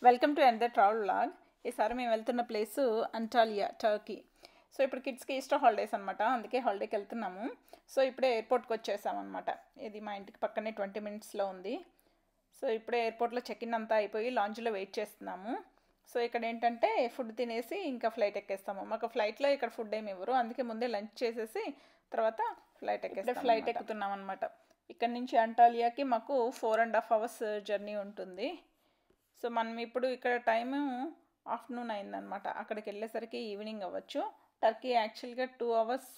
Welcome to under travel vlog. ఈసారి మేము వెళ్తున్న ప్లేసు అంటాలియా, టర్కీ. సో ఇప్పుడు కిడ్స్కి ఈస్టర్ హాలిడేస్ అనమాట, అందుకే హాలిడేకి వెళ్తున్నాము. సో ఇప్పుడే ఎయిర్పోర్ట్కి వచ్చేసామన్నమాట. ఇది మా ఇంటికి పక్కనే 20 minutesలో ఉంది. సో ఇప్పుడే ఎయిర్పోర్ట్లో చెక్ ఇన్ అంతా అయిపోయి లాంజ్లో వెయిట్ చేస్తున్నాము. సో ఇక్కడ ఏంటంటే ఫుడ్ తినేసి ఇంకా ఫ్లైట్ ఎక్కేస్తాము. మాకు ఫ్లైట్లో ఇక్కడ ఫుడ్ ఏమి ఇవ్వరు, అందుకే ముందే లంచ్ చేసేసి తర్వాత ఫ్లైట్ ఎక్కేస్తాం. ఫ్లైట్ ఎక్కుతున్నాం అనమాట. ఇక్కడ నుంచి అంటాలియాకి మాకు 4.5 hours జర్నీ ఉంటుంది. సో మనం ఇప్పుడు ఇక్కడ టైము ఆఫ్టర్నూన్ అయిందనమాట. అక్కడికి వెళ్ళేసరికి ఈవినింగ్ అవ్వచ్చు. టర్కీ యాక్చువల్గా 2 hours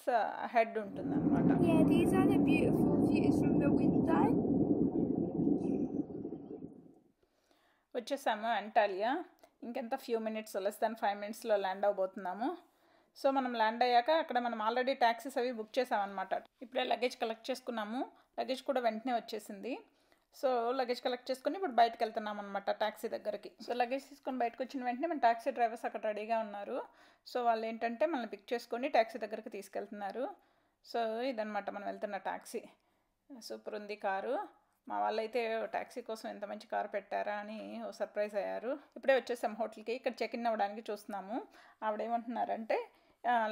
అహెడ్ ఉంటుంది అనమాట. Yeah, these are the beautiful views from the window. వచ్చేసాము అంటాలియా. ఇంకెంత ఫ్యూ మినిట్స్, లెస్ దాన్ 5 minutesలో ల్యాండ్ అవబోతున్నాము. సో మనం ల్యాండ్ అయ్యాక అక్కడ మనం ఆల్రెడీ ట్యాక్సీస్ అవి బుక్ చేసామన్నమాట. ఇప్పుడే లగేజ్ కలెక్ట్ చేసుకున్నాము. లగేజ్ కూడా వెంటనే వచ్చేసింది. సో లగేజ్ కలెక్ట్ చేసుకుని ఇప్పుడు బయటకు వెళ్తున్నాం అనమాట ట్యాక్సీ దగ్గరికి. సో లగేజ్ తీసుకొని బయటకు వచ్చిన వెంటనే మన ట్యాక్సీ డ్రైవర్స్ అక్కడ రెడీగా ఉన్నారు. సో వాళ్ళు ఏంటంటే మనల్ని పిక్ చేసుకొని ట్యాక్సీ దగ్గరికి తీసుకెళ్తున్నారు. సో ఇదనమాట మనం వెళ్తున్న ట్యాక్సీ. సూపర్ ఉంది కారు. మా వాళ్ళైతే ట్యాక్సీ కోసం ఎంత మంచి కారు పెట్టారా అని సర్ప్రైజ్ అయ్యారు. ఇప్పుడే వచ్చేసాం హోటల్కి. ఇక్కడ చెక్ ఇన్ అవ్వడానికి చూస్తున్నాము. ఆవిడేమంటున్నారంటే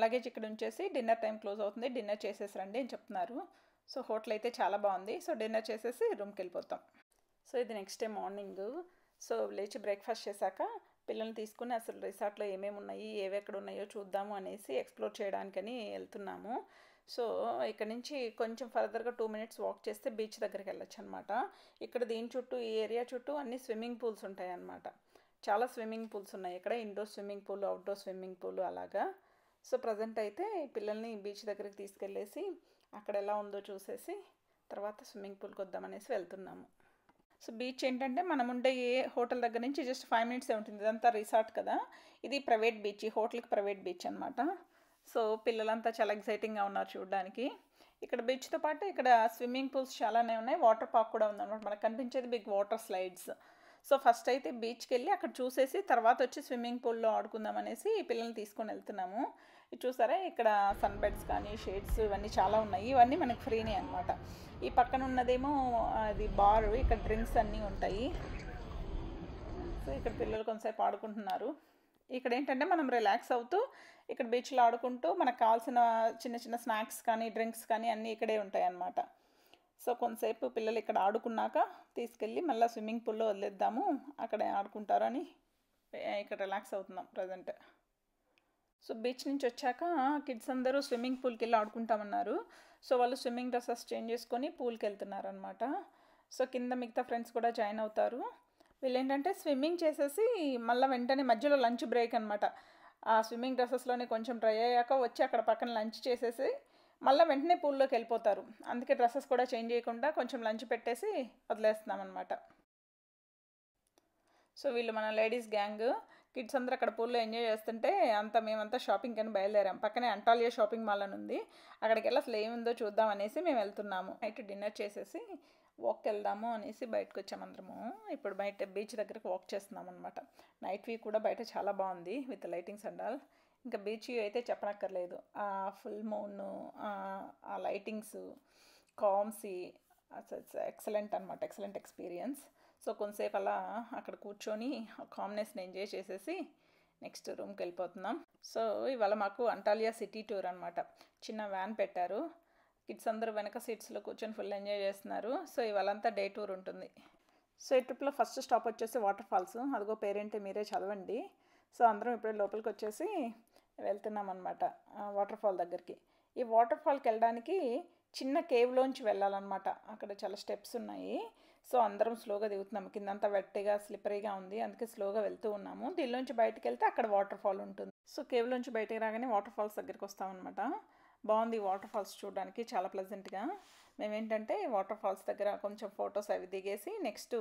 లగేజ్ ఇక్కడ ఉంచేసి డిన్నర్ టైం క్లోజ్ అవుతుంది, డిన్నర్ చేసేసి రండి అని చెప్తున్నారు. సో హోటల్ అయితే చాలా బాగుంది. సో డిన్నర్ చేసేసి రూమ్కి వెళ్ళిపోతాం. సో ఇది నెక్స్ట్ డే మార్నింగ్. సో లేచి బ్రేక్ఫాస్ట్ చేశాక పిల్లల్ని తీసుకుని అసలు రిసార్ట్లో ఏమేమి ఉన్నాయి, ఏవి ఎక్కడ ఉన్నాయో చూద్దాము అనేసి ఎక్స్ప్లోర్ చేయడానికని వెళ్తున్నాము. సో ఇక్కడ నుంచి కొంచెం ఫర్దర్గా 2 minutes వాక్ చేస్తే బీచ్ దగ్గరికి వెళ్ళొచ్చు అనమాట. ఇక్కడ దీని చుట్టూ, ఈ ఏరియా చుట్టూ అన్ని స్విమ్మింగ్ పూల్స్ ఉంటాయి అన్నమాట. చాలా స్విమ్మింగ్ పూల్స్ ఉన్నాయి ఇక్కడ. Indoor swimming pool, outdoor swimming pool అలాగా. సో ప్రజెంట్ అయితే పిల్లల్ని బీచ్ దగ్గరికి తీసుకెళ్ళేసి అక్కడ ఎలా ఉందో చూసేసి తర్వాత స్విమ్మింగ్ పూల్కి వద్దామనేసి వెళ్తున్నాము. సో బీచ్ ఏంటంటే మనం ఉండే ఏ హోటల్ దగ్గర నుంచి జస్ట్ 5 minutes ఉంటుంది. ఇదంతా రిసార్ట్ కదా, ఇది ప్రైవేట్ బీచ్. ఈ హోటల్కి ప్రైవేట్ బీచ్ అనమాట. సో పిల్లలంతా చాలా ఎక్సైటింగ్గా ఉన్నారు చూడడానికి. ఇక్కడ బీచ్తో పాటు ఇక్కడ స్విమ్మింగ్ పూల్స్ చాలానే ఉన్నాయి. వాటర్ పార్క్ కూడా ఉందన్నమాట. మనకు కనిపించేది big water slides. So first అయితే బీచ్కి వెళ్ళి అక్కడ చూసేసి తర్వాత వచ్చి స్విమ్మింగ్ పూల్లో ఆడుకుందాం అనేసి పిల్లల్ని తీసుకొని వెళ్తున్నాము. ఇది చూసారా, ఇక్కడ సన్ బెడ్స్ కానీ షేడ్స్ ఇవన్నీ చాలా ఉన్నాయి. ఇవన్నీ మనకు ఫ్రీనే అనమాట. ఈ పక్కన ఉన్నదేమో అది బార్, ఇక్కడ డ్రింక్స్ అన్నీ ఉంటాయి. సో ఇక్కడ పిల్లలు కొంతసేపు ఆడుకుంటున్నారు. ఇక్కడ ఏంటంటే మనం రిలాక్స్ అవుతూ ఇక్కడ బీచ్లో ఆడుకుంటూ మనకు కావాల్సిన చిన్న చిన్న స్నాక్స్ కానీ డ్రింక్స్ కానీ అన్నీ ఇక్కడే ఉంటాయి అన్నమాట. సో కొంతసేపు పిల్లలు ఇక్కడ ఆడుకున్నాక తీసుకెళ్ళి మళ్ళీ స్విమ్మింగ్ పూల్లో వదిలేద్దాము, అక్కడే ఆడుకుంటారని ఇక్కడ రిలాక్స్ అవుతున్నాం ప్రజెంట్. సో బీచ్ నుంచి వచ్చాక కిడ్స్ అందరూ స్విమ్మింగ్ పూల్కి వెళ్ళి ఆడుకుంటామన్నారు. సో వాళ్ళు స్విమ్మింగ్ డ్రెస్సెస్ చేంజ్ చేసుకొని పూల్కి వెళ్తున్నారు అనమాట. సో కింద మిగతా ఫ్రెండ్స్ కూడా జాయిన్ అవుతారు. వీళ్ళు ఏంటంటే స్విమ్మింగ్ చేసేసి మళ్ళీ వెంటనే మధ్యలో లంచ్ బ్రేక్ అనమాట. ఆ స్విమ్మింగ్ డ్రెస్సెస్లోనే కొంచెం డ్రై అయ్యాక వచ్చి అక్కడ పక్కన లంచ్ చేసేసి మళ్ళీ వెంటనే పూల్లోకి వెళ్ళిపోతారు. అందుకే డ్రెస్సెస్ కూడా చేంజ్ చేయకుండా కొంచెం లంచ్ పెట్టేసి వదిలేస్తున్నాం అనమాట. సో వీళ్ళు మన లేడీస్ గ్యాంగ్. కిడ్స్ అందరూ అక్కడ పూల్లో ఎంజాయ్ చేస్తుంటే మేమంతా షాపింగ్ అని బయలుదేరాం. పక్కనే అంటాలియా షాపింగ్ మాల్ అని ఉంది. అక్కడికి వెళ్ళి అసలు ఏముందో చూద్దాం అనేసి మేము వెళ్తున్నాము. నైట్ డిన్నర్ చేసేసి వాక్ వెళ్దాము అనేసి బయటకు వచ్చామందరము. ఇప్పుడు బయట బీచ్ దగ్గరకు వాక్ చేస్తున్నాం అనమాట. నైట్ వ్యూ కూడా బయట చాలా బాగుంది విత్ లైటింగ్స్ అండ్ ఆల్. ఇంకా బీచ్ వ్యూ అయితే చెప్పనక్కర్లేదు. ఆ ఫుల్ మూన్, ఆ లైటింగ్స్, కామ్సీ, ఎక్సలెంట్ అనమాట. Excellent experience. సో కొంతసేపు అలా అక్కడ కూర్చొని కామ్నెస్ని ఎంజాయ్ చేసేసి నెక్స్ట్ రూమ్కి వెళ్ళిపోతున్నాం. సో ఇవాళ మాకు అంటాలియా సిటీ టూర్ అనమాట. చిన్న వ్యాన్ పెట్టారు. కిడ్స్ అందరూ వెనక సీట్స్లో కూర్చొని ఫుల్ ఎంజాయ్ చేస్తున్నారు. సో ఇవాళంతా డే టూర్ ఉంటుంది. సో ఈ ట్రిప్లో ఫస్ట్ స్టాప్ వచ్చేసి వాటర్ ఫాల్స్. అదిగో పేరేంటి మీరే చదవండి. సో అందరం ఇప్పుడే లోపలికి వచ్చేసి వెళ్తున్నాం అనమాట వాటర్ ఫాల్ దగ్గరికి. ఈ వాటర్ ఫాల్కి వెళ్ళడానికి చిన్న కేవ్లోంచి వెళ్ళాలన్నమాట. అక్కడ చాలా స్టెప్స్ ఉన్నాయి. సో అందరం స్లోగా దిగుతున్నాము. కిందంతా వెట్టిగా స్లిప్పరీగా ఉంది, అందుకే స్లోగా వెళ్తూ ఉన్నాము. దీనిలోంచి బయటకు వెళ్తే అక్కడ వాటర్ ఫాల్ ఉంటుంది. సో కేవ్లోంచి బయటకు రాగానే వాటర్ ఫాల్స్ దగ్గరికి వస్తామన్నమాట. బాగుంది వాటర్ ఫాల్స్ చూడడానికి, చాలా ప్లెజెంట్గా. మేమేంటంటే వాటర్ ఫాల్స్ దగ్గర కొంచెం ఫొటోస్ అవి దిగేసి నెక్స్ట్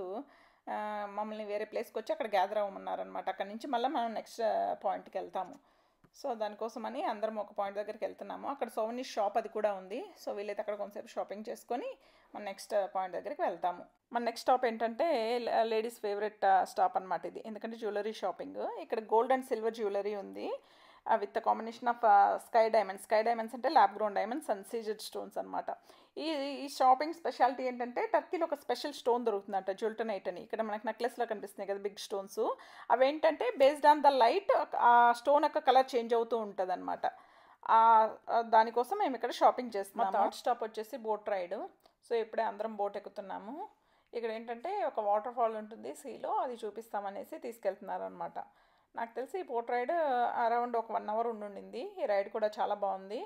మమ్మల్ని వేరే ప్లేస్కి వచ్చి అక్కడ గ్యాదర్ అవ్వమన్నారనమాట. అక్కడ నుంచి మళ్ళీ మనం నెక్స్ట్ పాయింట్కి వెళ్తాము. సో దానికోసమని అందరం ఒక పాయింట్ దగ్గరికి వెళ్తున్నాము. అక్కడ సోవెనీర్ షాప్ అది కూడా ఉంది. సో వీళ్ళైతే అక్కడ కొంతసేపు షాపింగ్ చేసుకొని మన నెక్స్ట్ పాయింట్ దగ్గరికి వెళ్తాము. మన నెక్స్ట్ స్టాప్ ఏంటంటే లేడీస్ ఫేవరెట్ స్టాప్ అనమాట ఇది. ఎందుకంటే జ్యువెలరీ షాపింగ్. ఇక్కడ గోల్డ్ అండ్ సిల్వర్ జ్యువెలరీ ఉంది. With the combination of sky diamonds అంటే lab grown diamonds and CZ stones అనమాట. ఈ షాపింగ్ స్పెషాలిటీ ఏంటంటే టర్కీలో ఒక స్పెషల్ స్టోన్ దొరుకుతుందంట, జ్యుల్టనైట్ అని. ఇక్కడ మనకి నెక్లెస్లో కనిపిస్తున్నాయి కదా బిగ్ స్టోన్స్, అవేంటంటే బేస్డ్ ఆన్ ద లైట్ ఆ స్టోన్ యొక్క కలర్ చేంజ్ అవుతూ ఉంటుంది అనమాట. దానికోసం మేము ఇక్కడ షాపింగ్ చేస్తున్నాము. థర్డ్ స్టాప్ వచ్చేసి బోట్ రైడ్. సో ఇప్పుడే అందరం బోట్ ఎక్కుతున్నాము. ఇక్కడ ఏంటంటే ఒక వాటర్ ఫాల్ ఉంటుంది సీలో, అది చూపిస్తామనేసి తీసుకెళ్తున్నారు అనమాట. నాకు తెలిసి ఈ బోట్ రైడ్ అరౌండ్ ఒక 1 hour ఉండింది. ఈ రైడ్ కూడా చాలా బాగుంది,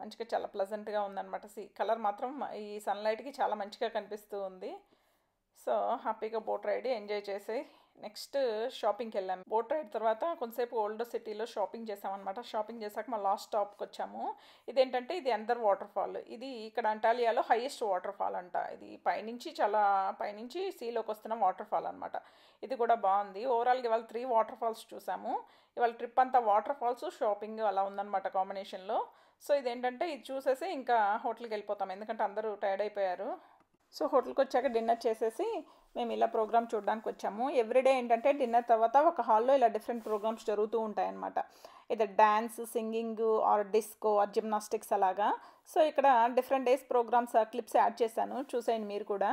మంచిగా చాలా ప్లెజెంట్గా ఉందన్నమాట. కలర్ మాత్రం ఈ సన్లైట్కి చాలా మంచిగా కనిపిస్తూ ఉంది. సో హ్యాపీగా బోట్ రైడ్ ఎంజాయ్ చేసి నెక్స్ట్ షాపింగ్కి వెళ్ళాము. బోట్ రైడ్ తర్వాత కొంతసేపు ఓల్డ్ సిటీలో షాపింగ్ చేసామన్నమాట. షాపింగ్ చేశాక మా లాస్ట్ స్టాప్కి వచ్చాము. ఇదేంటంటే ఇది అందర్ వాటర్ ఫాల్. ఇది ఇక్కడ అంటాలియాలో హైయెస్ట్ వాటర్ ఫాల్ అంట. ఇది పైనుంచి సీలోకి వస్తున్న వాటర్ ఫాల్ అనమాట. ఇది కూడా బాగుంది. ఓవరాల్గా ఇవాళ 3 వాటర్ ఫాల్స్ చూసాము. ఇవాళ ట్రిప్ అంతా వాటర్ ఫాల్స్ షాపింగ్ అలా ఉందన్నమాట కాంబినేషన్లో. సో ఇదేంటంటే ఇది చూసేసి ఇంకా హోటల్కి వెళ్ళిపోతాం, ఎందుకంటే అందరూ టైర్డ్ అయిపోయారు. సో హోటల్కి వచ్చాక డిన్నర్ చేసేసి మేము ఇలా ప్రోగ్రామ్ చూడడానికి వచ్చాము. ఎవ్రీడే ఏంటంటే డిన్నర్ తర్వాత ఒక హాల్లో ఇలా డిఫరెంట్ ప్రోగ్రామ్స్ జరుగుతూ ఉంటాయన్నమాట. ఇది dance, singing or disco or gymnastics అలాగా. సో ఇక్కడ different days programmes clips add చేశాను, చూసేయండి మీరు కూడా.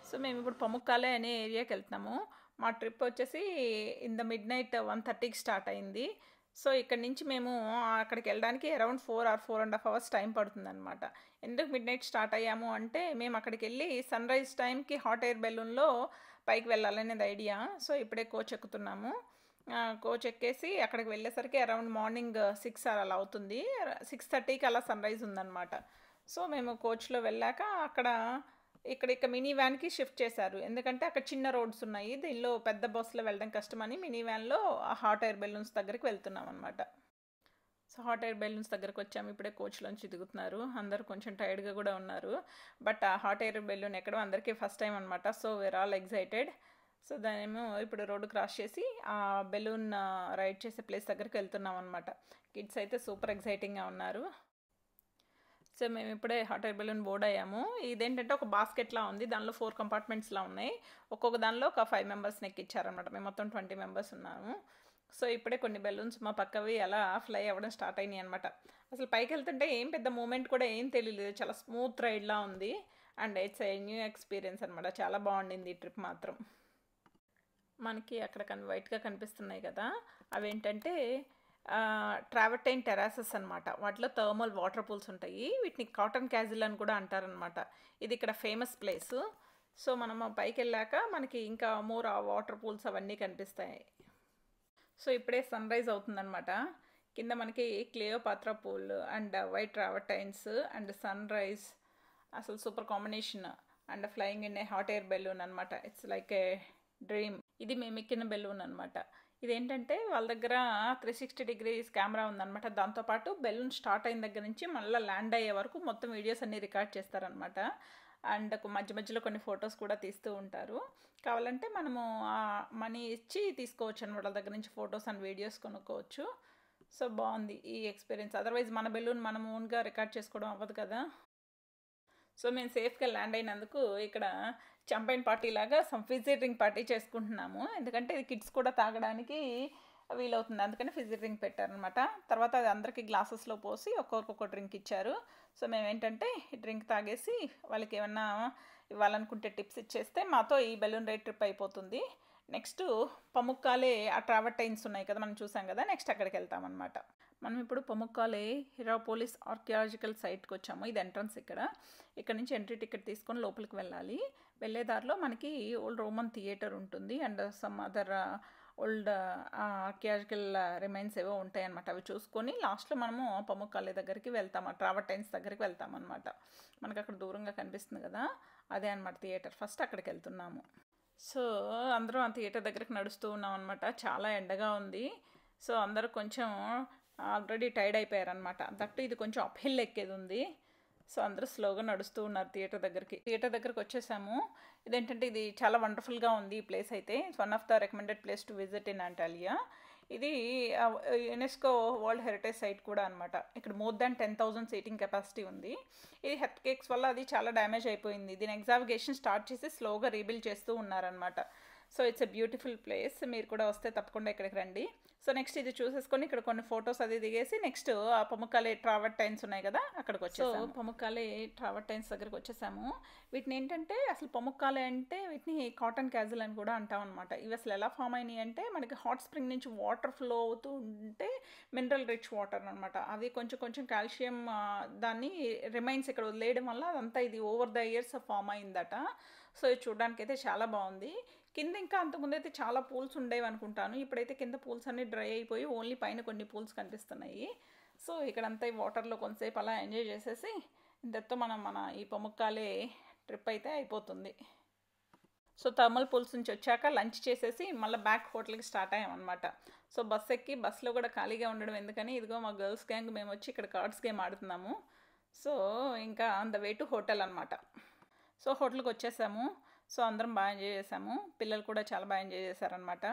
సో మేము ఇప్పుడు పముక్కాలే అనే ఏరియాకి వెళ్తున్నాము. మా ట్రిప్ వచ్చేసి ఇన్ ద మిడ్-నైట్ 1:30కి స్టార్ట్ అయింది. సో ఇక్కడ నుంచి మేము అక్కడికి వెళ్ళడానికి అరౌండ్ 4 or 4.5 hours టైం పడుతుందన్నమాట. ఎందుకు మిడ్-నైట్ స్టార్ట్ అయ్యాము అంటే మేము అక్కడికి వెళ్ళి సన్ రైజ్ టైంకి హాట్ ఎయిర్ బెలూన్లో పైకి వెళ్ళాలనేది ఐడియా. సో ఇప్పుడే కోచ్ ఎక్కుతున్నాము. కోచ్ ఎక్కేసి అక్కడికి వెళ్ళేసరికి అరౌండ్ మార్నింగ్ 6 అలా అవుతుంది. 6:30కి అలా సన్ రైజ్ ఉందన్నమాట. సో మేము కోచ్లో వెళ్ళాక ఇక్కడ మినీ వ్యాన్కి షిఫ్ట్ చేశారు, ఎందుకంటే అక్కడ చిన్న రోడ్స్ ఉన్నాయి, దీనిలో పెద్ద బస్సులో వెళ్ళడం కష్టమని మినీ వ్యాన్లో హాట్ ఎయిర్ బెలూన్స్ దగ్గరికి వెళ్తున్నాం అనమాట. సో హాట్ ఎయిర్ బెలూన్స్ దగ్గరకు వచ్చాము. ఇప్పుడే కోచ్లోంచి దిగుతున్నారు. అందరూ కొంచెం టైర్డ్గా కూడా ఉన్నారు. బట్ ఆ హాట్ ఎయిర్ బెలూన్ ఎక్కడం అందరికీ ఫస్ట్ టైం అనమాట. So were all excited. So దానేమో ఇప్పుడు రోడ్డు క్రాస్ చేసి ఆ బెలూన్ రైడ్ చేసే ప్లేస్ దగ్గరికి వెళ్తున్నాం అనమాట. కిడ్స్ అయితే సూపర్ ఎగ్జైటింగ్గా ఉన్నారు. సో మేము ఇప్పుడే హాట్ ఎయిర్ బెలూన్ బోర్డ్ అయ్యాము. ఇదేంటంటే ఒక బాస్కెట్లా ఉంది, దానిలో 4 compartmentsలా ఉన్నాయి. ఒక్కొక్క దానిలో ఒక 5 members ఎక్కిచ్చారనమాట. మేము మొత్తం 20 members ఉన్నాము. సో ఇప్పుడే కొన్ని బెలూన్స్ మా పక్కవి అలా ఫ్లై అవ్వడం స్టార్ట్ అయినాయి అనమాట. అసలు పైకి వెళ్తుంటే ఏం పెద్ద మూమెంట్ కూడా ఏం తెలియలేదు, చాలా స్మూత్ రైడ్లా ఉంది. And it's a new experience అనమాట. చాలా బాగుండింది ఈ ట్రిప్ మాత్రం. మనకి అక్కడ వైట్గా కనిపిస్తున్నాయి కదా, అవేంటంటే ట్రావర్టైన్ టెరాసెస్ అనమాట. వాటిలో థర్మల్ వాటర్ పూల్స్ ఉంటాయి. వీటిని కాటన్ క్యాజిల్ అని కూడా అంటారనమాట. ఇది ఇక్కడ ఫేమస్ ప్లేస్. సో మనం పైకి వెళ్ళాక మనకి ఇంకా మోర్ ఆ వాటర్ పూల్స్ అవన్నీ కనిపిస్తాయి. సో ఇప్పుడే సన్ రైజ్ అవుతుందన్నమాట. కింద మనకి Cleopatra pool and white travertines and sunrise, అసలు super combination. And flying in a hot air balloon అనమాట. It's like a dream. ఇది మేము ఎక్కిన బెలూన్ అనమాట. ఇదేంటంటే వాళ్ళ దగ్గర 360 degrees కెమెరా ఉందన్నమాట. దాంతోపాటు బెలూన్ స్టార్ట్ అయిన దగ్గర నుంచి మళ్ళీ ల్యాండ్ అయ్యే వరకు మొత్తం వీడియోస్ అన్నీ రికార్డ్ చేస్తారనమాట. అండ్ మధ్యలో కొన్ని ఫొటోస్ కూడా తీస్తూ ఉంటారు. కావాలంటే మనము మనీ ఇచ్చి తీసుకోవచ్చు అనమాట. వాళ్ళ దగ్గర నుంచి ఫొటోస్ అండ్ వీడియోస్ కొనుక్కోవచ్చు. సో బాగుంది ఈ ఎక్స్పీరియన్స్. అదర్వైజ్ మన బెలూన్ మనం ఓన్గా రికార్డ్ చేసుకోవడం అవ్వదు కదా. సో మేము సేఫ్గా ల్యాండ్ అయినందుకు ఇక్కడ చంపైన్ పార్టీ లాగా ఫిజీ డ్రింక్ పార్టీ చేసుకుంటున్నాము. ఎందుకంటే ఇది కిడ్స్ కూడా తాగడానికి వీలవుతుంది, అందుకని ఫిజీ డ్రింక్ పెట్టారనమాట. తర్వాత అది అందరికీ గ్లాసెస్లో పోసి ఒక్కొక్క డ్రింక్ ఇచ్చారు. సో మేము ఏంటంటే ఈ డ్రింక్ తాగేసి వాళ్ళకి ఏమన్నా ఇవ్వాలనుకుంటే టిప్స్ ఇచ్చేస్తే మాతో ఈ బెలూన్ రైడ్ ట్రిప్ అయిపోతుంది. నెక్స్ట్ పముక్కాలే ఆ ట్రావర్టైన్స్ ఉన్నాయి కదా మనం చూసాం కదా, నెక్స్ట్ అక్కడికి వెళ్తామన్నమాట. మనం ఇప్పుడు పముక్కాలే హిరాపోలిస్ ఆర్కియాలజికల్ సైట్కి వచ్చాము. ఇది ఎంట్రన్స్. ఇక్కడ నుంచి ఎంట్రీ టికెట్ తీసుకొని లోపలికి వెళ్ళాలి. వెళ్ళే దారిలో మనకి ఓల్డ్ రోమన్ థియేటర్ ఉంటుంది and some other old archaeological remains ఏవో ఉంటాయన్నమాట. అవి చూసుకొని లాస్ట్లో మనము పముక్కాలే దగ్గరికి వెళ్తాము, ట్రావర్టైన్స్ దగ్గరికి వెళ్తామన్నమాట. మనకు అక్కడ దూరంగా కనిపిస్తుంది కదా, అదే అనమాట థియేటర్. ఫస్ట్ అక్కడికి వెళ్తున్నాము. సో అందరం ఆ థియేటర్ దగ్గరికి నడుస్తూ ఉన్నాం అనమాట. చాలా ఎండగా ఉంది. సో అందరూ కొంచెం ఆల్రెడీ టైర్డ్ అయిపోయారనమాట. దట్టు ఇది కొంచెం అప్ హిల్ ఎక్కేది ఉంది. సో అందరూ స్లోగా నడుస్తూ ఉన్నారు థియేటర్ దగ్గరికి వచ్చేసాము. ఇదేంటంటే ఇది చాలా వండర్ఫుల్గా ఉంది ఈ ప్లేస్ అయితే. It's one of the recommended place to visit in Antalya. ఇది యునెస్కో వరల్డ్ హెరిటేజ్ సైట్ కూడా అనమాట. ఇక్కడ మోర్ దాన్ 10,000 సీటింగ్ కెపాసిటీ ఉంది. ఇది హెర్త్ కేక్స్ వల్ల అది చాలా డ్యామేజ్ అయిపోయింది. దీని ఎగ్జావిగేషన్ స్టార్ట్ చేసి స్లోగా రీబిల్డ్ చేస్తూ ఉన్నారనమాట. So it's a beautiful place. మీరు కూడా వస్తే తప్పకుండా ఇక్కడికి రండి. సో నెక్స్ట్ ఇది చూసేసుకొని ఇక్కడ కొన్ని ఫొటోస్ అది దిగేసి నెక్స్ట్ ఆ పముక్కాలే ట్రావర్టైన్స్ ఉన్నాయి కదా అక్కడికి వచ్చేసాము. పముక్కాలే ట్రావర్టైన్స్ దగ్గరికి వచ్చేసాము. వీటిని ఏంటంటే అసలు పముక్కాలే అంటే వీటిని కాటన్ క్యాజుల్ అని కూడా అంటాం అనమాట. ఇవి అసలు ఎలా ఫామ్ అయినాయి అంటే మనకి హాట్ స్ప్రింగ్ నుంచి వాటర్ ఫ్లో అవుతూ ఉంటే మినరల్ రిచ్ వాటర్ అనమాట. అది కొంచెం కాల్షియం దాన్ని రిమైన్స్ ఇక్కడ వదిలేయడం వల్ల అదంతా ఇది ఓవర్ ద ఇయర్స్ ఫామ్ అయిందట. సో ఇది చూడడానికి అయితే చాలా బాగుంది. కింద ఇంకా అంతకుముందు అయితే చాలా పూల్స్ ఉండేవి అనుకుంటాను. ఇప్పుడైతే కింద పూల్స్ అన్నీ డ్రై అయిపోయి ఓన్లీ పైన కొన్ని పూల్స్ కనిపిస్తున్నాయి. సో ఇక్కడంతా ఈ వాటర్లో కొంతసేపు అలా ఎంజాయ్ చేసేసి ఇంతతో మన ఈ పముక్కాలే ట్రిప్ అయితే అయిపోతుంది. సో థర్మల్ పూల్స్ నుంచి వచ్చాక లంచ్ చేసేసి మళ్ళీ బ్యాక్ హోటల్కి స్టార్ట్ అయ్యామన్నమాట. సో బస్ ఎక్కి బస్సులో కూడా ఖాళీగా ఉండడం ఎందుకని ఇదిగో మా గర్ల్స్ గ్యాంగ్ మేము వచ్చి ఇక్కడ కార్డ్స్ గేమ్ ఆడుతున్నాము. సో ఇంకా on the way to hotel అనమాట. సో హోటల్కి వచ్చేసాము. సో అందరం బాగా ఎంజాయ్ చేసాము. పిల్లలు కూడా చాలా బాగా ఎంజాయ్ చేశారనమాట.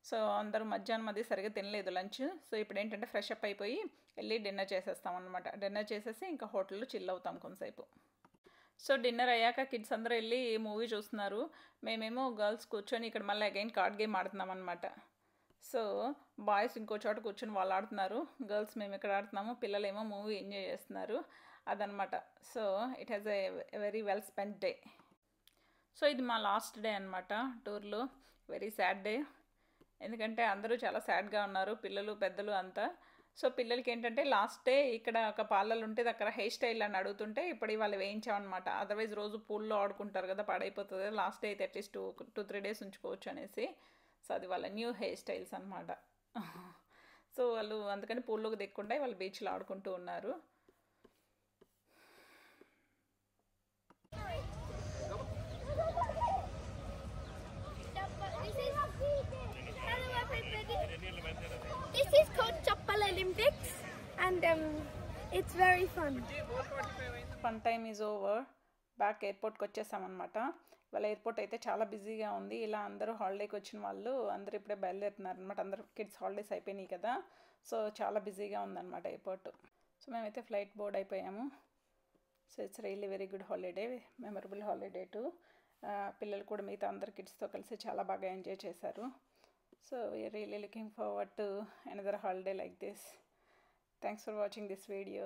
సో అందరూ మధ్యాహ్నం అది సరిగ్గా తినలేదు లంచ్. సో ఇప్పుడు ఏంటంటే ఫ్రెష్ అప్ అయిపోయి వెళ్ళి డిన్నర్ చేసేస్తాం అనమాట. డిన్నర్ చేసేసి ఇంకా హోటల్లో చిల్ అవుతాం కొంతసేపు. సో డిన్నర్ అయ్యాక కిడ్స్ అందరూ వెళ్ళి మూవీ చూస్తున్నారు. మేమేమో గర్ల్స్ కూర్చొని ఇక్కడ మళ్ళీ అగైన్ కార్డ్ గేమ్ ఆడుతున్నాం అనమాట. సో బాయ్స్ ఇంకో చోట కూర్చొని వాళ్ళు ఆడుతున్నారు, గర్ల్స్ మేము ఇక్కడ ఆడుతున్నాము, పిల్లలేమో మూవీ ఎంజాయ్ చేస్తున్నారు అదనమాట. So it has a very well spend day. So ఇది మా లాస్ట్ డే అనమాట టూర్లో. వెరీ సాడ్ డే, ఎందుకంటే అందరూ చాలా సాడ్గా ఉన్నారు, పిల్లలు పెద్దలు అంతా. సో పిల్లలకి ఏంటంటే లాస్ట్ డే ఇక్కడ ఒక పార్లర్ ఉంటే అక్కడ హెయిర్ స్టైల్ అని అడుగుతుంటే ఇప్పుడు ఇవాళ వేయించామన్నమాట. అదర్వైజ్ రోజు పూల్లో ఆడుకుంటారు కదా, పాడైపోతుంది. లాస్ట్ డే అయితే అట్లీస్ట్ 2-3 డేస్ ఉంచుకోవచ్చు అనేసి. సో అది వాళ్ళ న్యూ హెయిర్ స్టైల్స్ అనమాట. సో వాళ్ళు అందుకని పూల్లోకి దిక్కుండా వాళ్ళు బీచ్లో ఆడుకుంటూ ఉన్నారు. This is called Chappal Olympics and it's very fun. Fun time is over. Back ఎయిర్పోర్ట్కి వచ్చేసామన్నమాట. వాళ్ళ ఎయిర్పోర్ట్ అయితే చాలా బిజీగా ఉంది. ఇలా అందరూ హాలిడేకి వచ్చిన వాళ్ళు అందరూ ఇప్పుడే బయలుదేరుతున్నారు అనమాట. అందరూ కిడ్స్ హాలిడేస్ అయిపోయినాయి కదా, సో చాలా బిజీగా ఉందన్నమాట ఎయిర్పోర్ట్. సో మేమైతే ఫ్లైట్ బోర్డ్ అయిపోయాము. So it's really very good holiday, memorable holiday to. పిల్లలు కూడా మిగతా అందరు కిడ్స్తో కలిసి చాలా బాగా ఎంజాయ్ చేశారు. So we are really looking forward to another holiday like this. Thanks for watching this video.